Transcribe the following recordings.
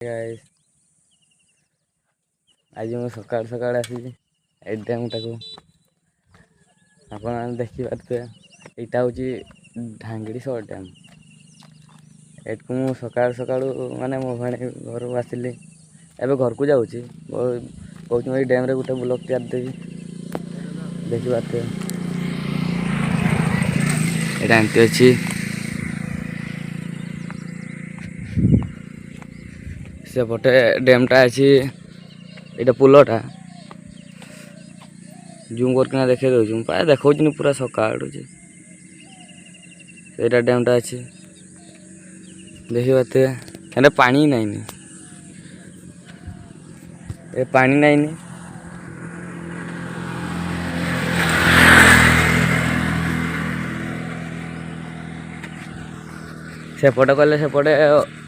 Guys आज मैं सकाल सकाल आसी ए डैमटाକୁ ଆପଣ ଦେଖିପାରୁଥିବେ ଏଇଟା ହେଉଛି ଢାଙ୍ଗିଡ଼ିଶଳ ଡ୍ୟାମ୍। ଏଠୁ ମୁଁ ସକାଳୁ ସକାଳୁ ମାନେ ମୋ ଭାଇ ଘରକୁ ଆସିଲି, ଏବେ ଘରକୁ ଯାଉଛି। କହୁଛି ଏଇ ଡ୍ୟାମ୍ରେ ଗୋଟେ ବ୍ଲଗ୍ ତିଆରି ଦେବି, ଦେଖିପାରୁଥିବେ। ଏଇଟା ଏମିତି ଅଛି, ସେପଟେ ଡ୍ୟାମ୍ଟା ଅଛି। ଏଇଟା ପୋଲଟା ଜୁମ୍ କରିକିନା ଦେଖେଇ ଦେଉଛି, ମୁଁ ପ୍ରାୟ ଦେଖାଉଛିନି ପୁରା ସକାଳୁ ଯେ ସେଇଟା ଡ୍ୟାମ୍ଟା ଅଛି, ଦେଖିପାରୁଥିବେ। ହେଲେ ପାଣି ନାଇଁନି, ଏ ପାଣି ନାଇଁନି। ସେପଟେ ଗଲେ ସେପଟେ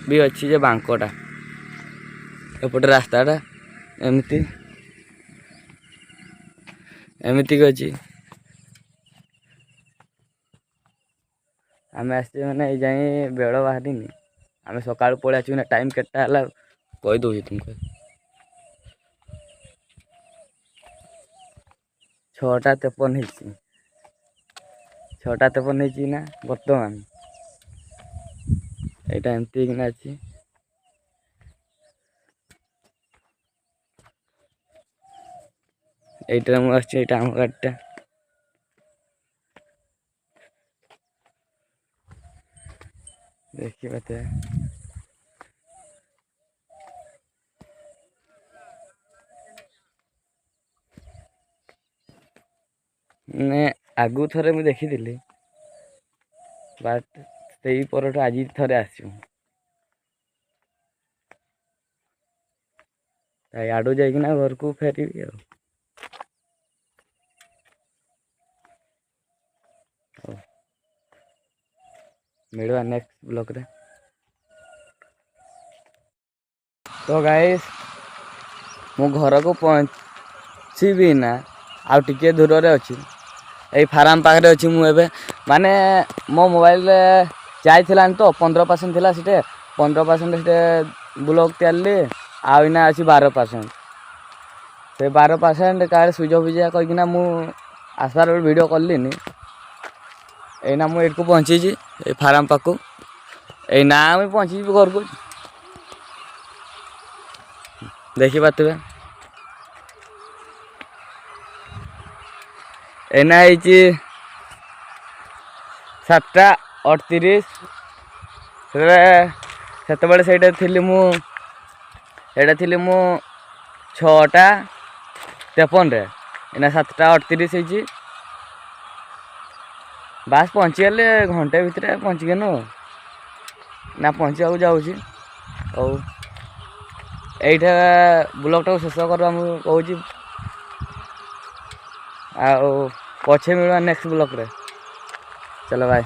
ବି ଅଛି ଯେ ବାଙ୍କଟା, ଏପଟେ ରାସ୍ତାଟା ଏମିତିକି ଅଛି। ଆମେ ଆସିଛେ ମାନେ ଏଇ ଯାଇ ବେଳ ବାହାରିନି, ଆମେ ସକାଳୁ ପଳେଇ ଆସିଛୁ ନା। ଟାଇମ୍ କେତେଟା ହେଲା କହିଦେଉଛି ତୁମକୁ, 6:53 ହେଇଛି। 6:53 ହେଇଛି ନା ବର୍ତ୍ତମାନ। ଏଇଟା ଏମିତି କିନା ଅଛି। এইটাରେ ମୁଁ ଆସିଛି, ଏଇଟା ଆମ ଗାଡ଼ିଟା। ଦେଖିପାରୁଥିବେ। ମାନେ ଆଗକୁ ଥରେ ମୁଁ ଦେଖିଥିଲି, ବଟ୍ ସେଇ ପରଠୁ ଆଜି ଥରେ ଆସିଛୁ। ଆଡ଼ୁ ଯାଇକିନା ଘରକୁ ଫେରିବି ଆଉ। ମିଳିବା ନେକ୍ସଟ ବ୍ଲଗରେ। ତ ଗାଇସ୍ ମୁଁ ଘରକୁ ପହଞ୍ଚିବି ନା, ଆଉ ଟିକେ ଦୂରରେ ଅଛି। ଏଇ ଫାର୍ମ ପାଖରେ ଅଛି ମୁଁ ଏବେ। ମାନେ ମୋ ମୋବାଇଲରେ ଚାର୍ଜ ଥିଲାନି ତ, 15% ଥିଲା। ସେଟେ 15% ସେଟେ ବ୍ଲଗ୍ ତିଆରିଲି, ଆଉ ଏଇନା ଅଛି 12%। ସେ 12% କାଳେ ସୁଇଚ୍ ଅଫ୍ ହେଇଯିବ କହିକିନା ମୁଁ ଆସିବାର ବେଳେ ଭିଡ଼ିଓ କଲିନି। ଏଇନା ମୁଁ ଏଇଠିକୁ ପହଞ୍ଚିଛି, ଏଇ ଫାର୍ମ ପାଖକୁ। ଏଇନା ମୁଁ ପହଞ୍ଚିଯିବି ଘରକୁ, ଦେଖିପାରୁଥିବେ। ଏଇନା ହେଇଛି 7:38। ସେତେବେଳେ ସେଇଟା ଥିଲି ମୁଁ 6:53ରେ। ଏଇନା 7:38 ହେଇଛି। ବାସ୍ ପହଞ୍ଚିଗଲେ ଘଣ୍ଟେ ଭିତରେ ପହଞ୍ଚିଗଲୁ ନା, ପହଞ୍ଚିବାକୁ ଯାଉଛି। ହଉ, ଏଇଟା ବ୍ଲଗ୍ଟାକୁ ଶେଷ କରିବା ମୁଁ କହୁଛି, ଆଉ ପଛେ ମିଳିବା ନେକ୍ସଟ ବ୍ଲଗ୍ରେ। ଚାଲ ବାଏ।